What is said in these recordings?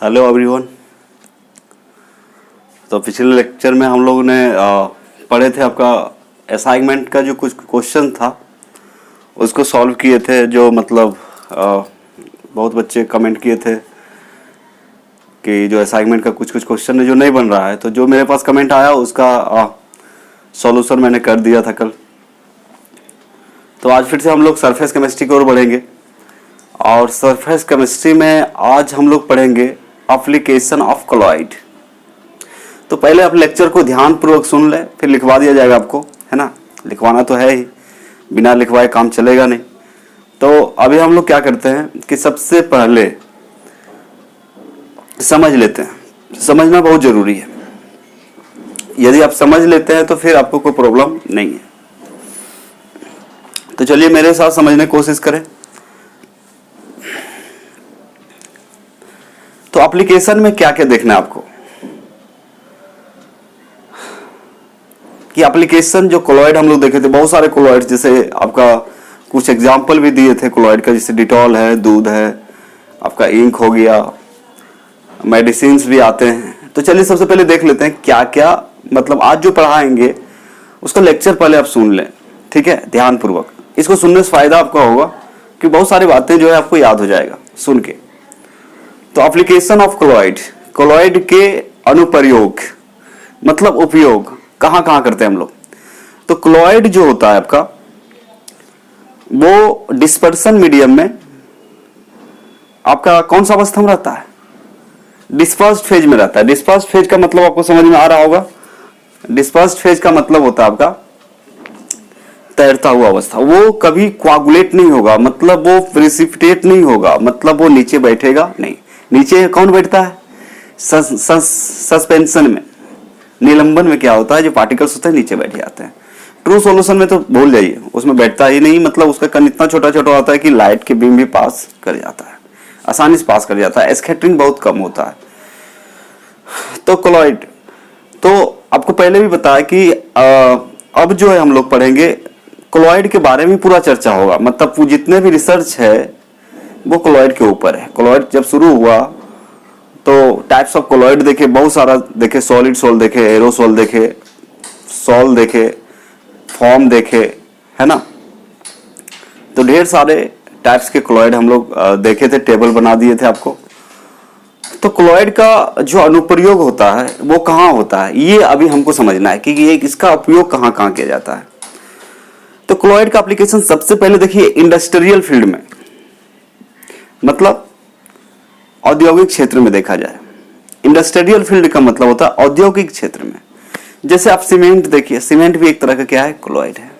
Hello everyone. तो पिछले lecture में हम लोगों ने पढ़े थे आपका असाइनमेंट का जो कुछ क्वेश्चन था उसको सॉल्व किए थे। जो मतलब बहुत बच्चे कमेंट किए थे कि जो असाइनमेंट का कुछ क्वेश्चन है जो नहीं बन रहा है, तो जो मेरे पास कमेंट आया उसका सॉल्यूशन मैंने कर दिया था कल। तो आज फिर से हम लोग सरफेस केमिस्ट्री की ओर बढ़ेंगे और सरफेस केमिस्ट्री में आज हम लोग पढ़ेंगे एप्लीकेशन ऑफ कोलॉइड। तो पहले आप लेक्चर को ध्यान पूर्वक सुन लें, फिर लिखवा दिया जाएगा आपको, है ना। लिखवाना तो है ही, बिना लिखवाए काम चलेगा नहीं। तो अभी हम लोग क्या करते हैं कि सबसे पहले समझ लेते हैं। समझना बहुत जरूरी है। यदि आप समझ लेते हैं तो फिर आपको कोई प्रॉब्लम नहीं है। तो चलिए मेरे साथ समझने की कोशिश करें। तो एप्लीकेशन में क्या क्या देखना है आपको कि एप्लीकेशन जो कोलॉइड हम लोग देखे थे, बहुत सारे कोलॉइड, जैसे आपका कुछ एग्जाम्पल भी दिए थे कोलॉइड का, जैसे डिटॉल है, दूध है, आपका इंक हो गया, मेडिसिन्स भी आते हैं। तो चलिए सबसे पहले देख लेते हैं क्या क्या, मतलब आज जो पढ़ाएंगे उसका लेक्चर पहले आप सुन लें, ठीक है, ध्यान पूर्वक। इसको सुनने से फायदा आपका होगा कि बहुत सारी बातें जो है आपको याद हो जाएगा सुन के। तो एप्लीकेशन ऑफ कोलॉइड, कोलॉइड के अनुप्रयोग मतलब उपयोग कहाँ कहाँ करते हैं हम लोग। तो कोलॉइड जो होता है आपका वो डिस्पर्सन मीडियम में आपका कौन सा अवस्था में रहता है, डिस्पर्स्ड फेज में रहता है। डिस्पर्स्ड फेज का मतलब आपको समझ में आ रहा होगा। डिस्पर्स्ड फेज का मतलब होता है आपका तैरता हुआ अवस्था। वो कभी कोआगुलेट नहीं होगा, मतलब वो प्रेसिपिटेट नहीं होगा, मतलब वो नीचे बैठेगा नहीं। नीचे कौन बैठता है, सस्पेंशन में, निलंबन में क्या होता है, जो पार्टिकल्स होते हैं नीचे बैठ जाते हैं। ट्रू सॉल्यूशन में तो भूल जाइए, उसमें बैठता ही नहीं, मतलब उसका कण इतना छोटा छोटा होता है कि लाइट के बीम भी पास कर जाता है, आसानी से पास कर जाता है, स्कैटरिंग बहुत कम होता है। तो कोलॉइड, तो आपको पहले भी बताया कि अब जो है हम लोग पढ़ेंगे कोलॉइड के बारे में पूरा चर्चा होगा, मतलब जितने भी रिसर्च है वो कोलॉइड के ऊपर है। कोलॉइड जब शुरू हुआ तो टाइप्स ऑफ कोलॉइड देखे, बहुत सारा देखे, सॉलिड सोल देखे, एरोसोल देखे, सॉल देखे, फॉर्म देखे, है ना। तो ढेर सारे टाइप्स के कोलॉइड हम लोग देखे थे, टेबल बना दिए थे आपको। तो कोलॉइड का जो अनुप्रयोग होता है वो कहाँ होता है, ये अभी हमको समझना है कि ये इसका उपयोग कहाँ कहाँ किया जाता है। तो कोलॉइड का एप्लीकेशन सबसे पहले देखिए इंडस्ट्रियल फील्ड में, मतलब औद्योगिक क्षेत्र में देखा जाए। इंडस्ट्रियल फील्ड का मतलब होता है औद्योगिक क्षेत्र में। जैसे आप सीमेंट देखिए, सीमेंट भी एक तरह का क्या है, कोलॉइड है।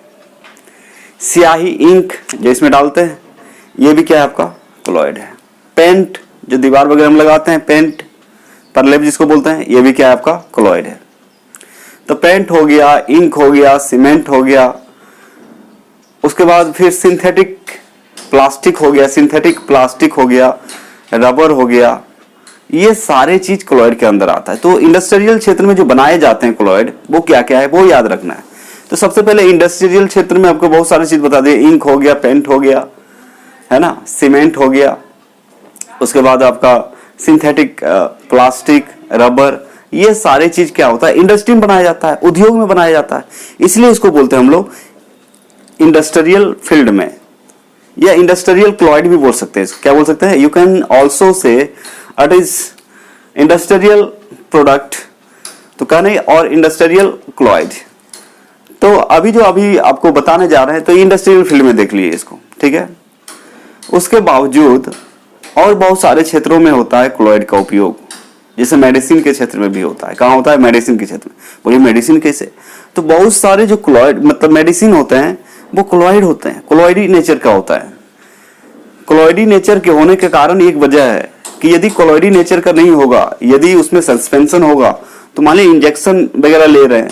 स्याही, इंक जो इसमें डालते हैं, ये भी क्या है आपका, कोलॉइड है। पेंट जो दीवार वगैरह में लगाते हैं, पेंट परलेप जिसको बोलते हैं, ये भी क्या है आपका, कोलॉइड है। तो पेंट हो गया, इंक हो गया, सीमेंट हो गया। उसके बाद फिर सिंथेटिक प्लास्टिक हो गया, सिंथेटिक प्लास्टिक हो गया, रबर हो गया, ये सारे चीज कोलॉइड के अंदर आता है। तो इंडस्ट्रियल क्षेत्र में जो बनाए जाते हैं कोलॉइड, वो क्या क्या है वो याद रखना है। तो सबसे पहले इंडस्ट्रियल क्षेत्र में आपको बहुत सारी चीज बता दिए, इंक हो गया, पेंट हो गया, है ना, सीमेंट हो गया, उसके बाद आपका सिंथेटिक प्लास्टिक, रबर, ये सारे चीज क्या होता है, इंडस्ट्री में बनाया जाता है, उद्योग में बनाया जाता है। इसलिए इसको बोलते हैं हम लोग इंडस्ट्रियल फील्ड में, या इंडस्ट्रियल कोलॉइड भी बोल सकते हैं। क्या बोल सकते हैं, you can also say it is industrial product, तो क्या नहीं, और इंडस्ट्रियल कोलॉइड। तो अभी आपको बताने जा रहे हैं तो इंडस्ट्रियल फील्ड में देख लीजिए इसको, ठीक है। उसके बावजूद और बहुत सारे क्षेत्रों में होता है कोलॉइड का उपयोग, जैसे मेडिसिन के क्षेत्र में भी होता है। कहाँ होता है, मेडिसिन के क्षेत्र में। बोलिए मेडिसिन कैसे, तो बहुत सारे जो कोलॉइड मतलब मेडिसिन होते हैं वो कोलॉइड होते हैं, कोलॉइडी नेचर का होता है। कोलॉइडी नेचर के होने के कारण एक वजह है कि यदि कोलॉइडी नेचर का नहीं होगा, यदि उसमें सस्पेंशन होगा, तो मान लीजिए इंजेक्शन वगैरह ले रहे हैं,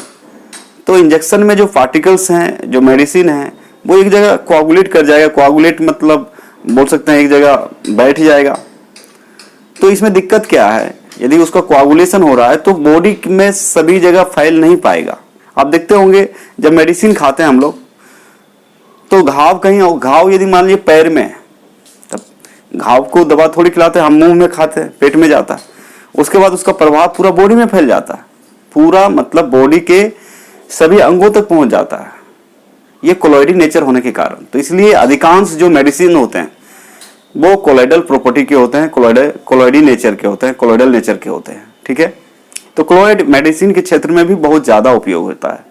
तो इंजेक्शन में जो पार्टिकल्स हैं, जो मेडिसिन है, वो एक जगह कोआगुलेट कर जाएगा। कोआगुलेट मतलब बोल सकते हैं एक जगह बैठ जाएगा। तो इसमें दिक्कत क्या है, यदि उसका कोआगुलेशन हो रहा है तो बॉडी में सभी जगह फैल नहीं पाएगा। आप देखते होंगे जब मेडिसिन खाते हैं हम लोग, तो घाव कहीं, घाव यदि मान लीजिए पैर में, तब घाव को दवा थोड़ी खिलाते हैं हम, मुंह में खाते हैं, पेट में जाता है। उसके बाद उसका प्रभाव पूरा बॉडी में फैल जाता है, पूरा मतलब बॉडी के सभी अंगों तक पहुंच जाता है, ये कोलॉइडी नेचर होने के कारण। तो इसलिए अधिकांश जो मेडिसिन होते हैं वो कोलॉइडल प्रॉपर्टी के होते हैं, कोलॉइडी नेचर के होते हैं, कोलॉइडल नेचर के होते हैं, ठीक है। तो कोलॉइड मेडिसिन के क्षेत्र में भी बहुत ज्यादा उपयोग होता है।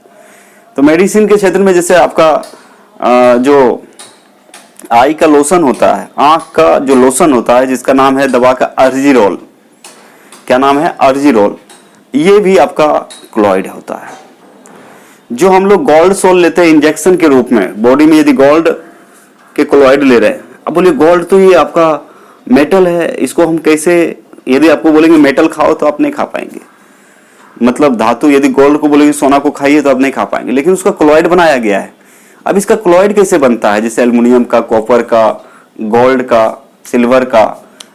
तो मेडिसिन के क्षेत्र में जैसे आपका जो आई का लोशन होता है, आंख का जो लोशन होता है जिसका नाम है दवा का अर्जिरोल, क्या नाम है, अर्जिरोल, ये भी आपका कोलॉइड होता है। जो हम लोग गोल्ड सोल लेते हैं इंजेक्शन के रूप में बॉडी में, यदि गोल्ड के कोलॉइड ले रहे हैं, अब बोलिए गोल्ड तो ये आपका मेटल है, इसको हम कैसे, यदि आपको बोलेंगे मेटल खाओ तो आप नहीं खा पाएंगे, मतलब धातु, यदि गोल्ड को बोलेंगे सोना को खाइए तो आप नहीं खा पाएंगे, लेकिन उसका कोलॉइड बनाया गया है। अब इसका कोलॉइड कैसे बनता है, जैसे एल्युमिनियम का, कॉपर का, गोल्ड का, सिल्वर का,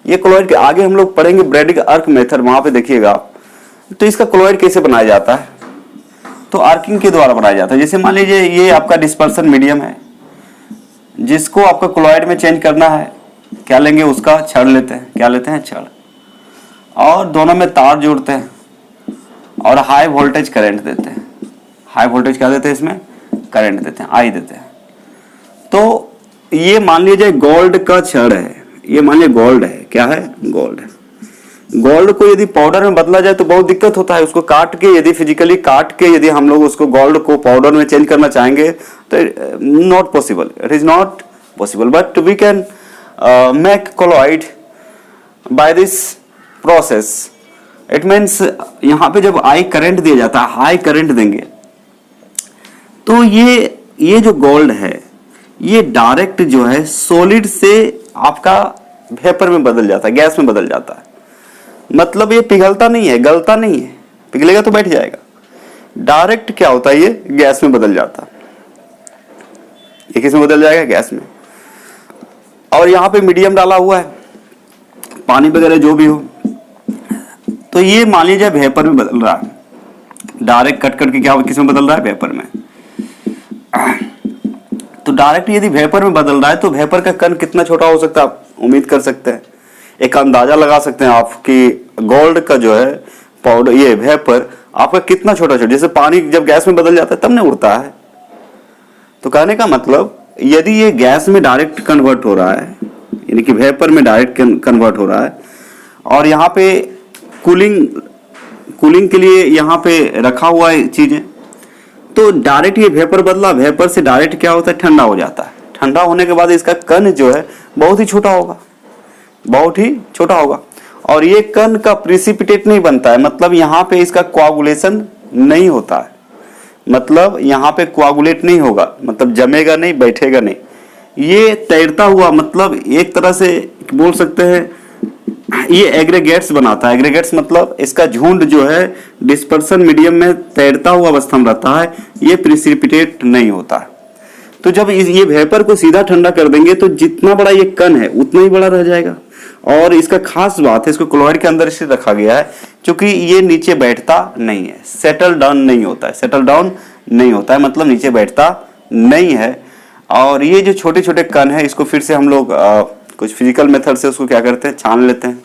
ये कोलॉइड के आगे हम लोग पढ़ेंगे ब्रैडिक आर्क मेथड, वहां पे देखिएगा आप। तो इसका कोलॉइड कैसे बनाया जाता है, तो आर्किंग के द्वारा बनाया जाता है। जैसे मान लीजिए ये आपका डिस्पर्सन मीडियम है, जिसको आपका कोलॉइड में चेंज करना है, क्या लेंगे, उसका छड़ लेते हैं, क्या लेते हैं, छड़, और दोनों में तार जोड़ते हैं और हाई वोल्टेज करंट देते हैं। हाई वोल्टेज क्या देते हैं, इसमें करंट देते हैं, आई देते हैं। तो ये मान लीजिए गोल्ड का छड़ है, ये मान लीजिए गोल्ड है, क्या है, गोल्ड है। गोल्ड को यदि पाउडर में बदला जाए तो बहुत दिक्कत होता है, उसको काट के, यदि फिजिकली काट के यदि हम लोग उसको गोल्ड को पाउडर में चेंज करना चाहेंगे तो not possible, it is not possible, but we can make colloid by this process. It means यहाँ पे जब आई करंट दिया जाता है, हाई करंट देंगे, तो ये जो गोल्ड है ये डायरेक्ट जो है सॉलिड से आपका वेपर में बदल जाता है, गैस में बदल जाता है। मतलब ये पिघलता नहीं है, गलता नहीं है, पिघलेगा तो बैठ जाएगा, डायरेक्ट क्या होता है, ये गैस में बदल जाता है। ये किस में बदल जाएगा, गैस में। और यहाँ पे मीडियम डाला हुआ है, पानी वगैरह जो भी हो, तो ये मान लीजिए वेपर में बदल रहा है, डायरेक्ट कट करके क्या किस में बदल रहा है, वेपर में। तो डायरेक्ट यदि वेपर में बदल रहा है तो वेपर का कण कितना छोटा हो सकता है, आप उम्मीद कर सकते हैं, एक अंदाजा लगा सकते हैं आप कि गोल्ड का जो है पाउडर, ये वेपर आपका कितना छोटा छोटा, जैसे पानी जब गैस में बदल जाता है तब नहीं उड़ता है। तो कहने का मतलब यदि ये गैस में डायरेक्ट कन्वर्ट हो रहा है, यानी कि वेपर में डायरेक्ट कन्वर्ट हो रहा है, और यहाँ पे कूलिंग के लिए यहाँ पे रखा हुआ है चीजें, तो डायरेक्ट ये वेपर बदला, वेपर से डायरेक्ट क्या होता है, ठंडा हो जाता है। ठंडा होने के बाद इसका कण जो है बहुत ही छोटा होगा, बहुत ही छोटा होगा, और ये कण का प्रिसिपिटेट नहीं बनता है, मतलब यहाँ पे इसका कोआगुलेशन नहीं होता है, मतलब यहाँ पे कोआगुलेट नहीं होगा, मतलब जमेगा नहीं, बैठेगा नहीं, ये तैरता हुआ, मतलब एक तरह से बोल सकते हैं ये एग्रीगेट्स बनाता है। एग्रीगेट्स मतलब इसका झुंड जो है डिस्पर्सन मीडियम में तैरता हुआ अवस्था में रहता है, ये प्रिसिपिटेट नहीं होता है। तो जब ये वेपर को सीधा ठंडा कर देंगे तो जितना बड़ा ये कण है उतना ही बड़ा रह जाएगा। और इसका खास बात है, इसको कोलॉइड के अंदर इसलिए रखा गया है क्योंकि ये नीचे बैठता नहीं है, सेटल डाउन नहीं होता है, सेटल डाउन नहीं होता है, मतलब नीचे बैठता नहीं है। और ये जो छोटे छोटे कण है, इसको फिर से हम लोग कुछ फिजिकल मेथड से उसको क्या करते हैं, छान लेते हैं,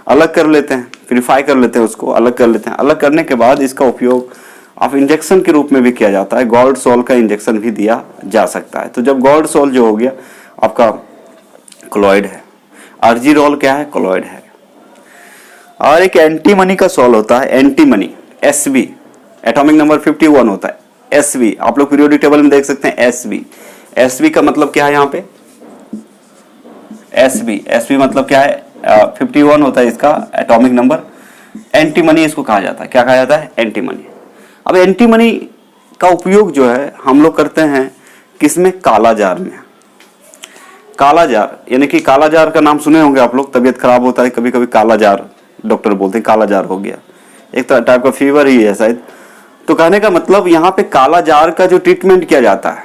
अलग कर लेते हैं, प्यूरिफाई कर लेते हैं, उसको अलग कर लेते हैं। अलग करने के बाद इसका उपयोग आप इंजेक्शन के रूप में भी किया जाता है, गोल्ड सोल का इंजेक्शन भी दिया जा सकता है। तो जब गोल्ड सोल जो हो गया आपका कोलॉइड है, अर्जिरोल क्या है, कोलॉइड है। और एक एंटीमनी का सोल होता है, एंटीमनी, एसबी, एटॉमिक नंबर 51 होता है, एसबी। आप लोग पीरियोडिक टेबल में देख सकते हैं एसबी। एसबी का मतलब क्या है, यहाँ पे एसबी मतलब क्या है, 51 होता है इसका एटॉमिक नंबर। एंटीमनी इसको कहा जाता है, क्या कहा जाता है, एंटीमनी। अब एंटीमनी का उपयोग जो है हम लोग करते हैं किसमें, काला जार में। काला जार यानी कि काला जार का नाम सुने होंगे आप लोग, तबीयत खराब होता है कभी कभी काला जार, डॉक्टर बोलते हैं काला जार हो गया, एक टाइप का फीवर ही है शायद। तो कहने का मतलब यहाँ पे काला जार का जो ट्रीटमेंट किया जाता है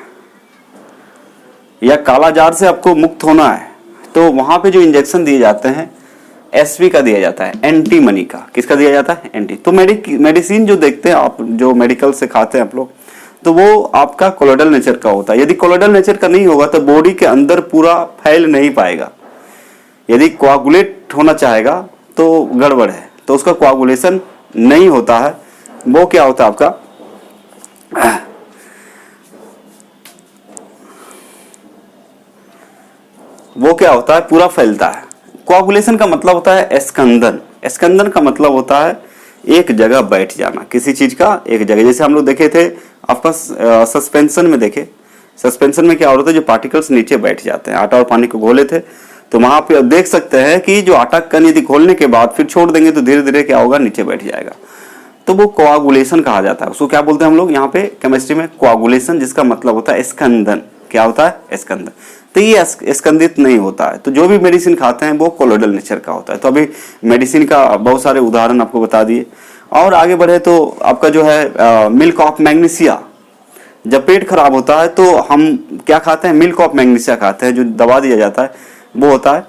या काला जार से आपको मुक्त होना है, तो वहां पे जो इंजेक्शन दिए जाते हैं एसवी का दिया जाता है, एंटीमनी का। किसका दिया जाता है, एंटी। तो मेडिसिन जो देखते हैं आप, जो मेडिकल से खाते हैं आप लोग, तो वो आपका कोलोइडल नेचर का होता है। यदि कोलोइडल नेचर का नहीं होगा तो बॉडी के अंदर पूरा फैल नहीं पाएगा। यदि कोआगुलेट होना चाहेगा तो गड़बड़ है, तो उसका कोआगुलेशन नहीं होता है, वो क्या होता है आपका, वो क्या होता है, पूरा फैलता है। कोआगुलेशन का मतलब होता है स्कंदन। स्कंदन का मतलब होता है एक जगह बैठ जाना, किसी चीज का एक जगह। जैसे हम लोग देखे थे आपका सस्पेंशन में, देखे सस्पेंशन में क्या हो रहा था, जो पार्टिकल्स नीचे बैठ जाते हैं। आटा और पानी को घोले थे तो वहां पे देख सकते हैं कि जो आटा कण यदि घोलने के बाद फिर छोड़ देंगे तो धीरे धीरे क्या होगा, नीचे बैठ जाएगा। तो वो कोआगुलेशन कहा जाता है। उसको क्या बोलते हैं हम लोग यहाँ पे केमिस्ट्री में, कोआगुलेशन, जिसका मतलब होता है स्कंदन। क्या होता है, स्कंदन। तो ये स्कंदित नहीं होता है। तो जो भी मेडिसिन खाते हैं वो कोलोइडल नेचर का होता है। तो अभी मेडिसिन का बहुत सारे उदाहरण आपको बता दिए। और आगे बढ़े तो आपका जो है मिल्क ऑफ मैग्नीशिया, जब पेट खराब होता है तो हम क्या खाते हैं, मिल्क ऑफ मैग्नीशिया खाते हैं। जो दवा दिया जाता है वो होता है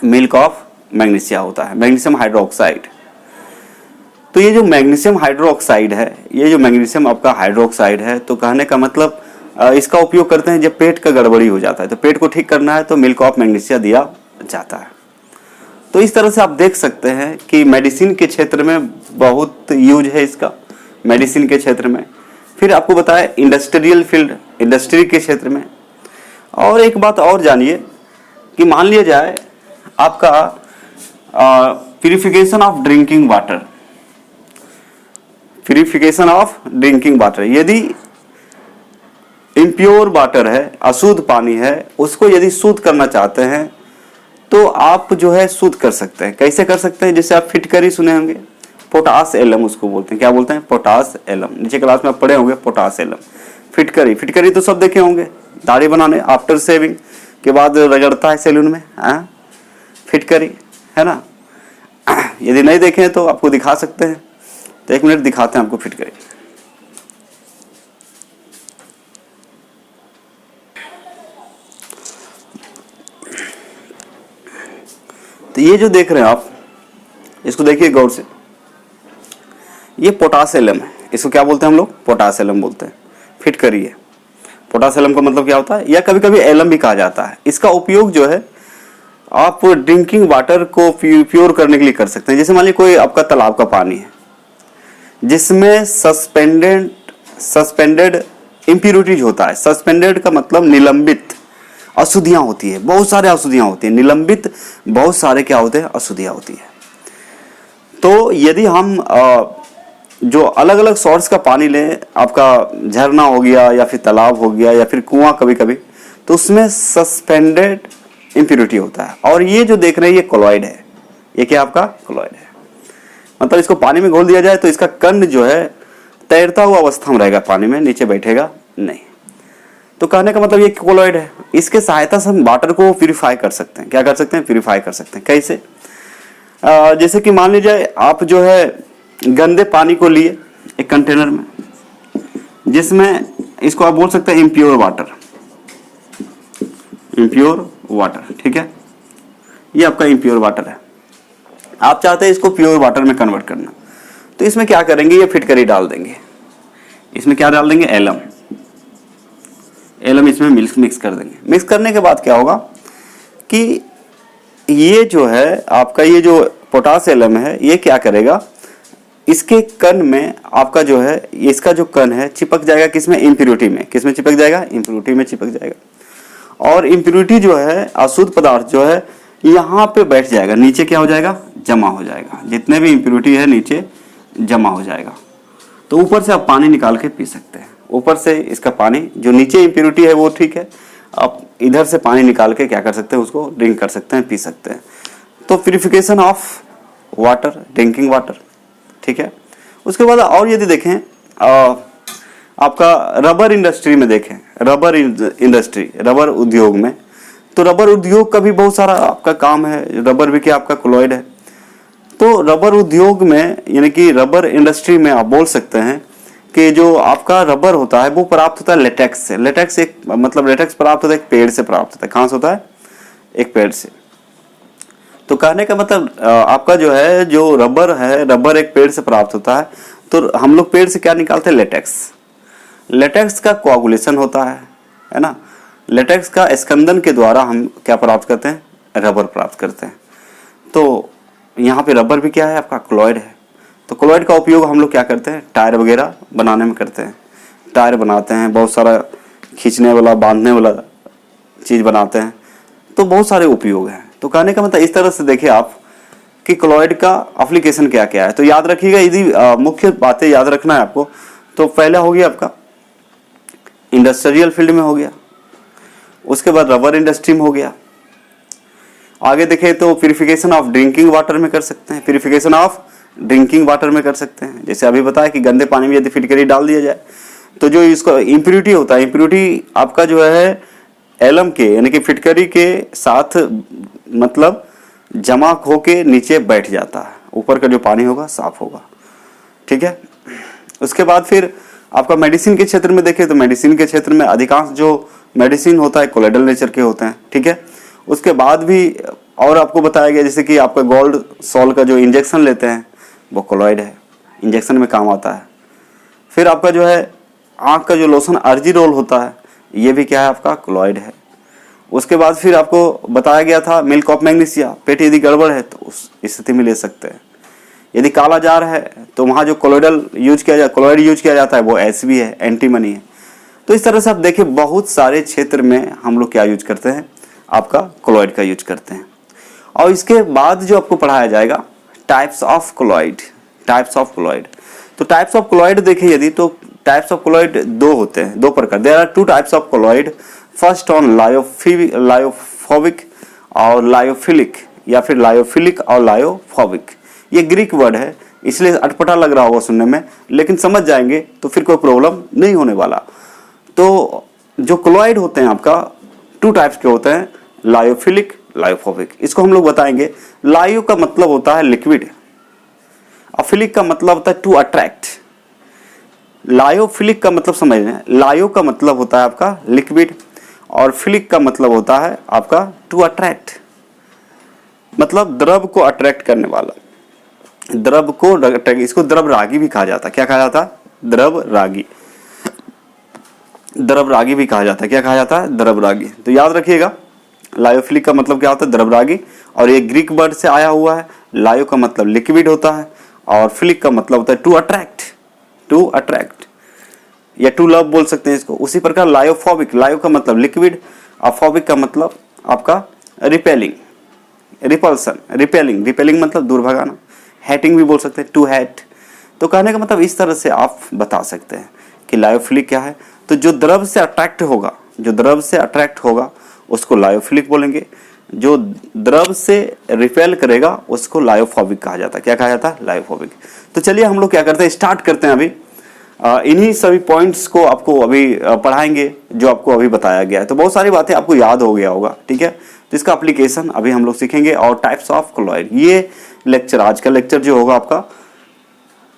मिल्क ऑफ मैग्नीशिया होता है, मैग्नीशियम हाइड्रोक्साइड। तो ये जो मैग्नीशियम हाइड्रोक्साइड है, ये जो मैग्नीशियम आपका हाइड्रोक्साइड है, तो कहने का मतलब इसका उपयोग करते हैं जब पेट का गड़बड़ी हो जाता है, तो पेट को ठीक करना है तो मिल्क ऑफ मैग्नीशिया दिया जाता है। तो इस तरह से आप देख सकते हैं कि मेडिसिन के क्षेत्र में बहुत यूज है इसका, मेडिसिन के क्षेत्र में। फिर आपको बताया इंडस्ट्रियल फील्ड, इंडस्ट्री के क्षेत्र में। और एक बात और जानिए कि मान लिया जाए आपका purification of drinking water, purification of drinking water. यदि इम्प्योर वाटर है, अशुद्ध पानी है, उसको यदि शुद्ध करना चाहते हैं तो आप जो है शुद्ध कर सकते हैं। कैसे कर सकते हैं, जैसे आप फिटकरी सुने होंगे, पोटास एलम उसको बोलते हैं। क्या बोलते हैं, पोटास एलम। नीचे क्लास में आप पढ़े होंगे पोटास एलम। फिटकरी, फिटकरी तो सब देखे होंगे, दाढ़ी बनाने आफ्टर शेविंग के बाद रगड़ता है सैलून में, फिटकरी है ना। यदि नहीं देखें तो आपको दिखा सकते हैं, तो 1 मिनट दिखाते हैं आपको फिटकरी। तो ये जो देख रहे हैं आप, इसको देखिए गौर से, ये पोटासेलम है। इसको क्या बोलते हैं हम लोग, पोटासेलम बोलते हैं। फिटकरी है। पोटासेलम का मतलब क्या होता है, या कभी कभी एलम भी कहा जाता है। इसका उपयोग जो है आप ड्रिंकिंग वाटर को प्योर करने के लिए कर सकते हैं। जैसे मान लीजिए कोई आपका तालाब का पानी है जिसमें सस्पेंडेड इम्प्यूरिटीज होता है। सस्पेंडेड का मतलब निलंबित अशुद्धियां होती है, बहुत सारे अशुद्धियां होती है। निलंबित बहुत सारे क्या होते हैं, अशुद्धियां होती है। तो यदि हम जो अलग अलग सोर्स का पानी लें, आपका झरना हो गया या फिर तालाब हो गया या फिर कुआं कभी कभी, तो उसमें सस्पेंडेड इम्प्यूरिटी होता है। और ये जो देख रहे हैं ये कोलॉइड है। ये क्या आपका कोलॉइड है, मतलब इसको पानी में घोल दिया जाए तो इसका कण जो है तैरता हुआ अवस्था में रहेगा, पानी में नीचे बैठेगा नहीं। तो कहने का मतलब ये कोलॉइड है। इसके सहायता से हम वाटर को प्यूरिफाई कर सकते हैं। क्या कर सकते हैं, प्यूरिफाई कर सकते हैं। कैसे, जैसे कि मान लीजिए आप जो है गंदे पानी को लिए एक कंटेनर में, जिसमें इसको आप बोल सकते हैं इम्प्योर वाटर, इम्प्योर वाटर, ठीक है। ये आपका इम्प्योर वाटर है। आप चाहते हैं इसको प्योर वाटर में कन्वर्ट करना, तो इसमें क्या करेंगे, ये फिटकरी डाल देंगे। इसमें क्या डाल देंगे, एलम। एलम इसमें मिक्स कर देंगे। मिक्स करने के बाद क्या होगा कि ये जो है आपका, ये जो पोटास एलम है, ये क्या करेगा, इसके कण में आपका जो है, इसका जो कण है चिपक जाएगा किसमें, इम्प्यूरिटी में। किसमें चिपक जाएगा, इम्प्यूरिटी में चिपक जाएगा। और इम्प्यूरिटी जो है, अशुद्ध पदार्थ जो है, यहाँ पे बैठ जाएगा, नीचे क्या हो जाएगा, जमा हो जाएगा। जितने भी इम्प्यूरिटी है नीचे जमा हो जाएगा। तो ऊपर से आप पानी निकाल के पी सकते हैं। ऊपर से इसका पानी, जो नीचे इम्प्यूरिटी है वो ठीक है, आप इधर से पानी निकाल के क्या कर सकते हैं, उसको ड्रिंक कर सकते हैं, पी सकते हैं। तो purification of water, drinking water, ठीक है। उसके बाद और यदि देखें आपका रबर इंडस्ट्री में, देखें रबर इंडस्ट्री, रबर उद्योग में, तो रबर उद्योग का भी बहुत सारा आपका काम है। रबर भी क्या आपका कोलॉइड है। तो रबर उद्योग में, यानी कि रबर इंडस्ट्री में आप बोल सकते हैं कि जो आपका रबर होता है वो प्राप्त होता है लेटेक्स से। लेटेक्स एक मतलब लेटेक्स प्राप्त होता है एक पेड़ से प्राप्त होता है। कहाँ से होता है, एक पेड़ से। तो कहने का मतलब आपका जो है, जो रबर है, रबर एक पेड़ से प्राप्त होता है। तो हम लोग पेड़ से क्या निकालते हैं, लेटेक्स। लेटेक्स का कोआगुलेशन होता है ना। लेटेक्स का स्कंदन के द्वारा हम क्या प्राप्त करते हैं, रबर प्राप्त करते हैं। तो यहाँ पे रबर भी क्या है आपका, क्लोराइड है। तो क्लोराइड का उपयोग हम लोग क्या करते हैं, टायर वगैरह बनाने में करते हैं। टायर बनाते हैं, बहुत सारा खींचने वाला बांधने वाला चीज़ बनाते हैं, तो बहुत सारे उपयोग हैं। तो कहने का मतलब इस तरह से देखिए आप कि क्लोराइड का एप्लीकेशन क्या क्या है। तो याद रखिएगा, यदि मुख्य बातें याद रखना है आपको, तो पहला हो गया आपका इंडस्ट्रियल फील्ड में हो गया, उसके बाद रबर इंडस्ट्री में हो गया, आगे देखें तो प्यूरिफिकेशन ऑफ ड्रिंकिंग वाटर में कर सकते हैं, प्यूरिफिकेशन ऑफ ड्रिंकिंग वाटर में कर सकते हैं। जैसे अभी बताया कि गंदे पानी में यदि फिटकरी डाल दिया जाए तो जो इसको इम्प्योरिटी होता है, इम्प्योरिटी आपका जो है एलम के यानी कि फिटकरी के साथ मतलब जमा होके नीचे बैठ जाता है, ऊपर का जो पानी होगा साफ होगा, ठीक है। उसके बाद फिर आपका मेडिसिन के क्षेत्र में देखें तो मेडिसिन के क्षेत्र में अधिकांश जो मेडिसिन होता है कोलोइडल नेचर के होते हैं, ठीक है। उसके बाद भी और आपको बताया गया जैसे कि आपका गोल्ड सॉल का जो इंजेक्शन लेते हैं वो कोलोइड है, इंजेक्शन में काम आता है। फिर आपका जो है आँख का जो लोशन अर्जी रोल होता है ये भी क्या है आपका, कोलोइड है। उसके बाद फिर आपको बताया गया था मिल्क ऑफ मैग्नीशिया, पेट यदि गड़बड़ है तो उस स्थिति में ले सकते हैं। यदि काला जार है तो वहाँ जो कोलोइडल यूज किया जाता, कोलोइड यूज किया जाता है वो एसबी है, एंटीमनी है। तो इस तरह से आप देखिए बहुत सारे क्षेत्र में हम लोग क्या यूज करते हैं, आपका कोलोइड का यूज करते हैं। और इसके बाद जो आपको पढ़ाया जाएगा types of colloid, types of colloid. तो टाइप्स ऑफ कोलोइड देखिए यदि तो टाइप्स ऑफ कोलोइड दो होते हैं, दो प्रकार, there are two types of colloid. First on lyophobic और लायोफिलिक, या फिर लायोफिलिक और लायोफोबिक। ये ग्रीक वर्ड है इसलिए अटपटा लग रहा होगा सुनने में, लेकिन समझ जाएंगे तो फिर कोई प्रॉब्लम नहीं होने वाला। तो जो कोलोइड होते हैं आपका टू टाइप्स के होते हैं, लायोफिलिक, लायोफोबिक। इसको हम लोग बताएंगे। लायो का मतलब होता है लिक्विड, और फिलिक का मतलब होता है टू अट्रैक्ट। लायोफिलिक का मतलब समझ रहे हैं, लायो का मतलब होता है आपका लिक्विड और फिलिक का मतलब होता है आपका टू अट्रैक्ट, मतलब द्रव को अट्रैक्ट करने वाला, द्रव को अट्रैक्ट। इसको द्रव रागी भी कहा जाता है। क्या कहा जाता है, द्रव रागी, द्रव रागी भी कहा जाता है। क्या कहा जाता है, द्रव रागी। तो याद रखिएगा लायोफिलिक का मतलब क्या होता है, द्रव रागी, और ये ग्रीक वर्ड से आया हुआ है। लायो का मतलब लिक्विड होता है और फिलिक का मतलब होता है टू अट्रैक्ट, टू अट्रैक्ट या टू लव बोल सकते हैं इसको। उसी प्रकार लायोफोबिक, लायो का मतलब लिक्विड और फोबिक का मतलब आपका रिपेलिंग, रिपल्सन, रिपेलिंग, रिपेलिंग मतलब दूर भगाना। हैटिंग भी बोल सकते हैं, टू हैट। तो कहने का मतलब इस तरह से आप बता सकते हैं कि लायोफिलिक क्या है। तो जो द्रव से अट्रैक्ट होगा, जो द्रव से अट्रैक्ट होगा उसको लायोफिलिक बोलेंगे, जो द्रव से रिपेल करेगा उसको लायोफोबिक कहा जाता है। क्या कहा जाता है, लायोफोबिक। तो चलिए हम लोग क्या करते हैं, स्टार्ट करते हैं। अभी इन्हीं सभी पॉइंट्स को आपको अभी पढ़ाएंगे जो आपको अभी बताया गया है। तो बहुत सारी बातें आपको याद हो गया होगा, ठीक है। तो इसका एप्लीकेशन अभी हम लोग सीखेंगे और टाइप्स ऑफ कोलोइड। ये लेक्चर, आज का लेक्चर जो होगा आपका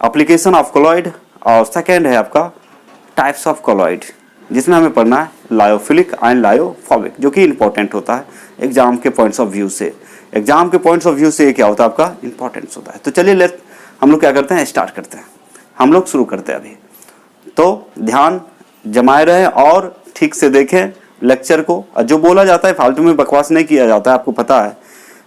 एप्लीकेशन ऑफ कोलोइड, और सेकेंड है आपका टाइप्स ऑफ कोलोइड, जिसमें हमें पढ़ना है लायोफिलिक एंड लायोफोबिक, जो कि इंपॉर्टेंट होता है एग्जाम के पॉइंट्स ऑफ व्यू से। एग्जाम के पॉइंट्स ऑफ व्यू से ये क्या होता है आपका, इंपॉर्टेंस होता है। तो चलिए हम लोग क्या करते हैं, स्टार्ट करते हैं। हम लोग शुरू करते हैं अभी। तो ध्यान जमाए रहें और ठीक से देखें लेक्चर को। जो बोला जाता है फालतू में बकवास नहीं किया जाता है, आपको पता है।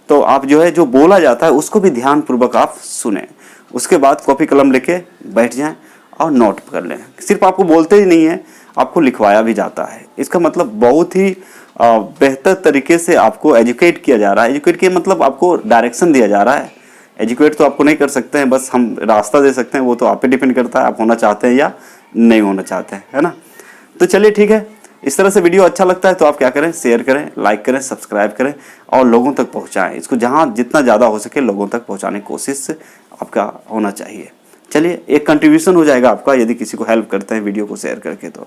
तो आप जो है जो बोला जाता है उसको भी ध्यान पूर्वक आप सुने। उसके बाद कॉपी कलम लेके बैठ जाएं और नोट कर लें। सिर्फ आपको बोलते ही नहीं है, आपको लिखवाया भी जाता है। इसका मतलब बहुत ही बेहतर तरीके से आपको एजुकेट किया जा रहा है। एजुकेट किया मतलब आपको डायरेक्शन दिया जा रहा है। एजुकेट तो आपको नहीं कर सकते हैं, बस हम रास्ता दे सकते हैं। वो तो आप पे डिपेंड करता है आप होना चाहते हैं या नहीं होना चाहते हैं, है ना। तो चलिए ठीक है, इस तरह से वीडियो अच्छा लगता है तो आप क्या करें, शेयर करें, लाइक करें, सब्सक्राइब करें और लोगों तक पहुंचाएं। इसको जहां जितना ज़्यादा हो सके लोगों तक पहुंचाने की कोशिश आपका होना चाहिए। चलिए, एक कंट्रीब्यूशन हो जाएगा आपका यदि किसी को हेल्प करते हैं वीडियो को शेयर करके, तो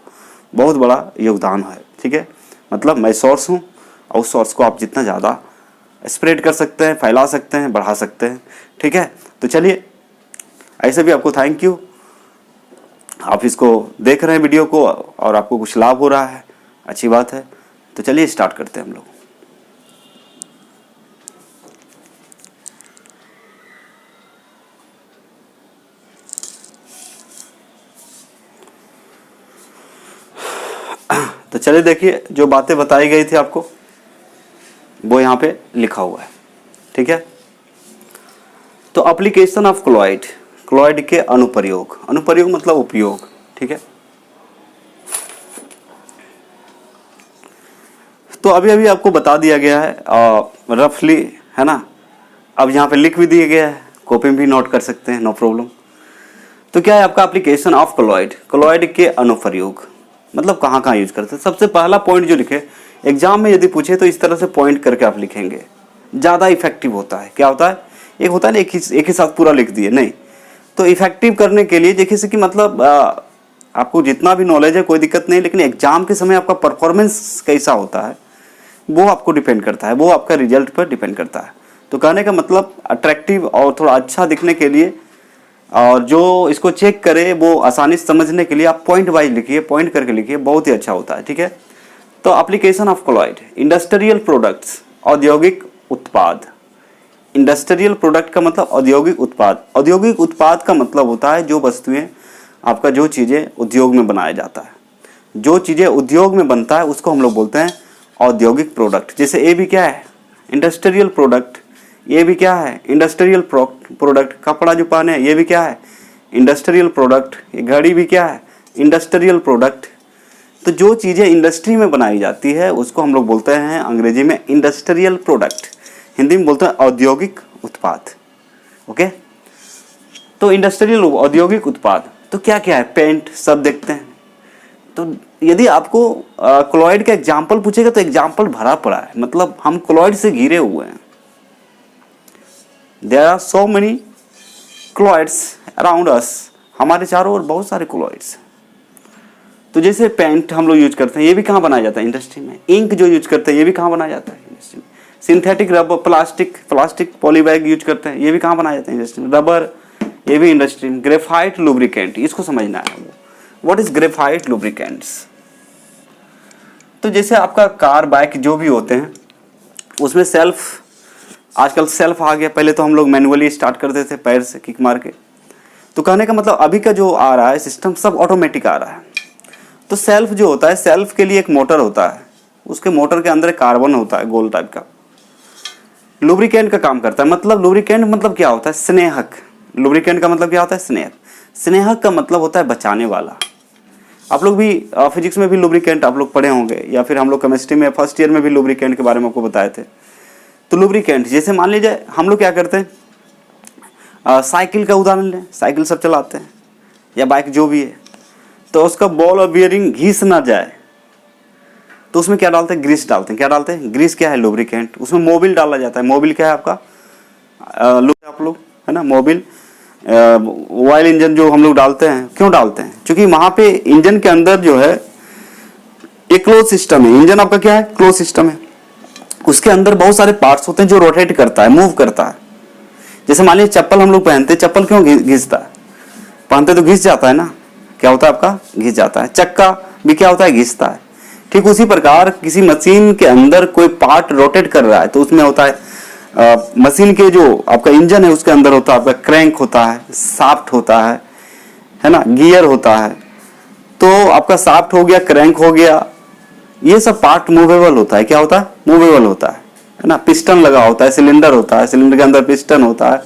बहुत बड़ा योगदान है, ठीक है। मतलब मैं सोर्स हूँ और उस सोर्स को आप जितना ज़्यादा स्प्रेड कर सकते हैं, फैला सकते हैं, बढ़ा सकते हैं, ठीक है। तो चलिए, ऐसे भी आपको थैंक यू, आप इसको देख रहे हैं वीडियो को और आपको कुछ लाभ हो रहा है, अच्छी बात है। तो चलिए स्टार्ट करते हैं हम लोग। तो चलिए देखिए, जो बातें बताई गई थी आपको वो यहाँ पे लिखा हुआ है, ठीक है। तो एप्लीकेशन ऑफ कोलॉइड, कोलॉइड के अनुप्रयोग, अनुप्रयोग मतलब उपयोग, ठीक है। तो अभी अभी आपको बता दिया गया है रफली, है ना। अब यहाँ पे लिख भी दिया गया है, कॉपी में भी नोट कर सकते हैं, नो प्रॉब्लम। तो क्या है आपका एप्लीकेशन ऑफ कोलॉइड, कोलॉइड के अनुप्रयोग मतलब कहाँ कहाँ यूज करते हैं। सबसे पहला पॉइंट जो लिखे एग्जाम में यदि पूछे तो इस तरह से पॉइंट करके आप लिखेंगे, ज़्यादा इफेक्टिव होता है। क्या होता है, एक होता है ना एक ही साथ पूरा लिख दिए, नहीं। तो इफेक्टिव करने के लिए देखिए कि मतलब आपको जितना भी नॉलेज है कोई दिक्कत नहीं, लेकिन एग्जाम के समय आपका परफॉर्मेंस कैसा होता है वो आपको डिपेंड करता है, वो आपका रिजल्ट पर डिपेंड करता है। तो कहने का मतलब अट्रैक्टिव और थोड़ा अच्छा दिखने के लिए और जो इसको चेक करे वो आसानी से समझने के लिए आप पॉइंट वाइज लिखिए, पॉइंट करके लिखिए, बहुत ही अच्छा होता है, ठीक है। तो application of colloid, industrial products, औद्योगिक उत्पाद। इंडस्ट्रियल प्रोडक्ट का मतलब औद्योगिक उत्पाद। औद्योगिक उत्पाद का मतलब होता है जो वस्तुएं आपका, जो चीज़ें उद्योग में बनाया जाता है, जो चीज़ें उद्योग में बनता है उसको हम लोग बोलते हैं औद्योगिक प्रोडक्ट। जैसे ये भी क्या है, इंडस्ट्रियल प्रोडक्ट, ये भी क्या है, इंडस्ट्रियल प्रोडक्ट। कपड़ा जो पहने हैं ये भी क्या है, इंडस्ट्रियल प्रोडक्ट। ये घड़ी भी क्या है, इंडस्ट्रियल प्रोडक्ट। तो जो चीज़ें इंडस्ट्री में बनाई जाती है उसको हम लोग बोलते हैं अंग्रेजी में इंडस्ट्रियल प्रोडक्ट, हिंदी में बोलते हैं औद्योगिक उत्पाद। ओके, तो इंडस्ट्रियल औद्योगिक उत्पाद तो क्या क्या है, पेंट, सब देखते हैं। तो यदि आपको कोलॉइड का एग्जाम्पल पूछेगा तो एग्जाम्पल भरा पड़ा है, मतलब हम कोलॉइड से घिरे हुए हैं। There are so many colloids around us, हमारे चारों ओर बहुत सारे कोलॉइड्स। तो जैसे पेंट हम लोग यूज करते हैं, ये भी कहाँ बनाया जाता है, इंडस्ट्री में। इंक जो यूज करते हैं ये भी कहाँ बनाया जाता है, इंडस्ट्री में। Synthetic rubber, plastic polybag use करते हैं, ये भी कहाँ बनाया जाता है, इंडस्ट्री में। रबर, ये भी इंडस्ट्री में। ग्रेफाइट लुब्रिकेंट, इसको समझना है, व्हाट इज ग्रेफाइट लुब्रिकेंट्स। तो जैसे आपका कार, बाइक जो भी होते हैं उसमें सेल्फ, आजकल सेल्फ आ गया, पहले तो हम लोग मैनुअली स्टार्ट करते थे पैर से किक मार के। तो कहने का मतलब अभी का जो आ रहा है सिस्टम सब ऑटोमेटिक आ रहा है। तो सेल्फ जो होता है, सेल्फ के लिए एक मोटर होता है, उसके मोटर के अंदर एक कार्बन होता है गोल टाइप का, लुब्रिकेंट का काम करता है। मतलब लुब्रिकेंट मतलब क्या होता है, स्नेहक। लुब्रिकेंट का मतलब क्या होता है, स्नेहक। स्नेहक का मतलब होता है बचाने वाला। आप लोग भी फिजिक्स में भी लुब्रिकेंट आप लोग पढ़े होंगे, या फिर हम लोग केमिस्ट्री में फर्स्ट ईयर में भी लुब्रिकेंट के बारे में आपको बताए थे। तो लुब्रिकेंट जैसे मान लीजिए हम लोग क्या करते हैं, साइकिल का उदाहरण लें, साइकिल सब चलाते हैं या बाइक जो भी है, तो उसका बॉल और बियरिंग घिस ना जाए तो उसमें क्या डालते हैं, ग्रीस डालते हैं। क्या डालते हैं, ग्रीस। क्या है, लुब्रिकेंट। उसमें मोबिल डाला जाता है। मोबिल क्या है आपका, आप लोग है ना, मोबिल। ऑयल इंजन जो हम लोग डालते हैं, क्यों डालते हैं, क्योंकि वहां पे इंजन के अंदर जो है एक क्लोज सिस्टम है। इंजन आपका क्या है, क्लोज सिस्टम है। उसके अंदर बहुत सारे पार्ट्स होते हैं जो रोटेट करता है, मूव करता है। जैसे मान लीजिए चप्पल हम लोग पहनते हैं, चप्पल क्यों घिसता है, पहनते तो घिस जाता है ना, क्या होता है आपका, घिस जाता है। चक्का भी क्या होता है, घिसता है। ठीक उसी प्रकार किसी मशीन के अंदर कोई पार्ट रोटेट कर रहा है तो उसमें होता है मशीन के जो आपका इंजन है उसके अंदर होता है आपका क्रैंक होता है, शाफ्ट होता है ना, गियर होता है। तो आपका शाफ्ट हो गया, क्रैंक हो गया, ये सब पार्ट मूवेबल होता है। क्या होता है, मूवेबल होता है ना। पिस्टन लगा होता है, सिलेंडर होता है, सिलेंडर के अंदर पिस्टन होता है,